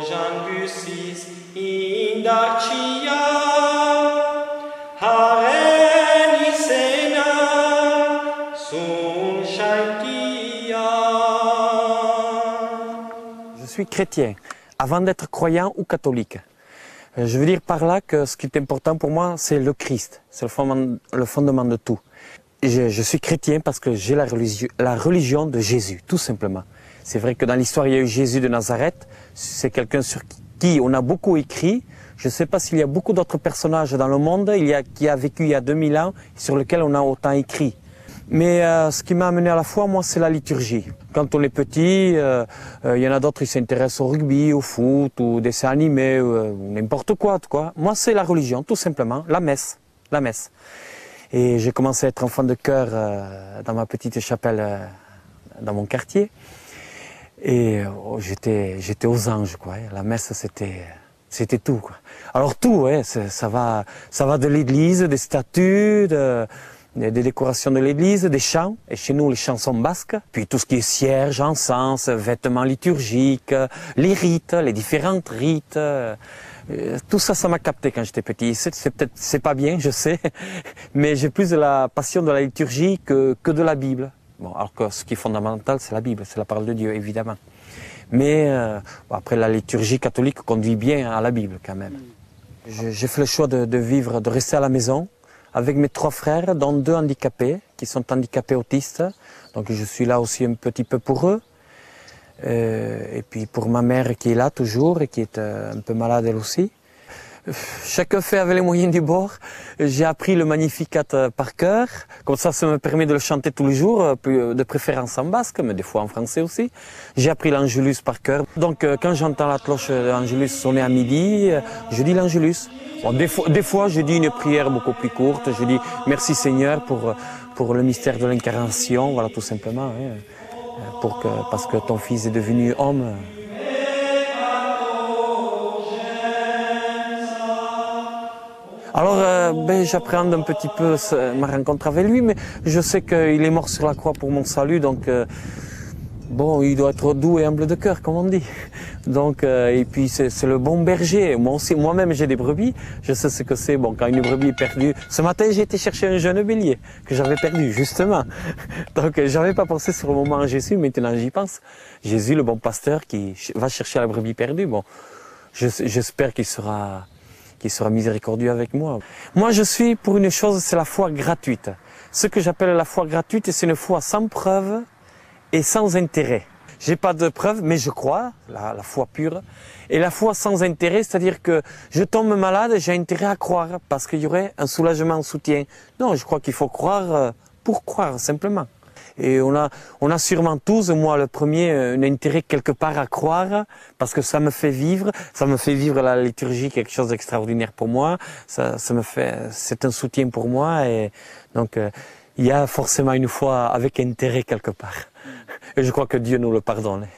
Jangusis indarcia, harenisena, sunshaitia. Je suis chrétien, avant d'être croyant ou catholique. Je veux dire par là que ce qui est important pour moi, c'est le Christ. C'est le fondement de tout. Et je suis chrétien parce que j'ai la religion de Jésus, tout simplement. C'est vrai que dans l'histoire, il y a eu Jésus de Nazareth. C'est quelqu'un sur qui on a beaucoup écrit. Je ne sais pas s'il y a beaucoup d'autres personnages dans le monde qui a vécu il y a 2000 ans, sur lesquels on a autant écrit. Mais ce qui m'a amené à la foi, moi, c'est la liturgie. Quand on est petit, il y en a d'autres qui s'intéressent au rugby, au foot, ou dessins animés, ou n'importe quoi. Moi, c'est la religion, tout simplement, la messe. La messe. Et j'ai commencé à être enfant de chœur dans ma petite chapelle dans mon quartier. Et j'étais aux anges, quoi. La messe, c'était tout, quoi. Alors tout, ouais, ça va de l'église, des statues, des décorations de l'église, des chants. Et chez nous, les chansons basques. Puis tout ce qui est cierge, encens, vêtements liturgiques, les rites, les différents rites. Tout ça, ça m'a capté quand j'étais petit. C'est pas bien, je sais, mais j'ai plus de la passion de la liturgie que de la Bible. Bon, alors que ce qui est fondamental, c'est la Bible, c'est la parole de Dieu, évidemment. Mais après, la liturgie catholique conduit bien à la Bible, quand même. J'ai fait le choix de rester à la maison avec mes 3 frères, dont 2 handicapés, qui sont handicapés autistes. Donc je suis là aussi un petit peu pour eux. Et puis pour ma mère qui est là toujours et qui est un peu malade elle aussi. Chacun fait avec les moyens du bord. J'ai appris le Magnificat par cœur. Comme ça me permet de le chanter tous les jours, de préférence en basque, mais des fois en français aussi. J'ai appris l'Angelus par cœur. Donc quand j'entends la cloche de l'Angelus sonner à midi, je dis l'Angelus. Bon, des fois je dis une prière beaucoup plus courte. Je dis merci Seigneur pour le mystère de l'incarnation, voilà tout simplement. Hein. Parce que ton fils est devenu homme. Alors, j'appréhende un petit peu ma rencontre avec lui, mais je sais qu'il est mort sur la croix pour mon salut, donc bon, il doit être doux et humble de cœur, comme on dit. Donc, et puis c'est le bon berger. Moi-même, j'ai des brebis. Je sais ce que c'est. Bon, quand une brebis est perdue. Ce matin, j'ai été chercher un jeune bélier que j'avais perdu, justement. Donc, j'avais pas pensé sur le moment à Jésus. Maintenant, j'y pense. Jésus, le bon pasteur, qui va chercher la brebis perdue. Bon, j'espère qu'il sera miséricordieux avec moi. Moi, je suis pour une chose, c'est la foi gratuite. Ce que j'appelle la foi gratuite, c'est une foi sans preuve et sans intérêt. J'ai pas de preuves, mais je crois, la foi pure. Et la foi sans intérêt, c'est-à-dire que je tombe malade, j'ai intérêt à croire, parce qu'il y aurait un soulagement, un soutien. Non, je crois qu'il faut croire pour croire, simplement. Et on a sûrement tous, moi le premier, un intérêt quelque part à croire, parce que ça me fait vivre la liturgie, quelque chose d'extraordinaire pour moi. C'est un soutien pour moi, et donc il y a forcément une foi avec intérêt quelque part. Et je crois que Dieu nous le pardonne.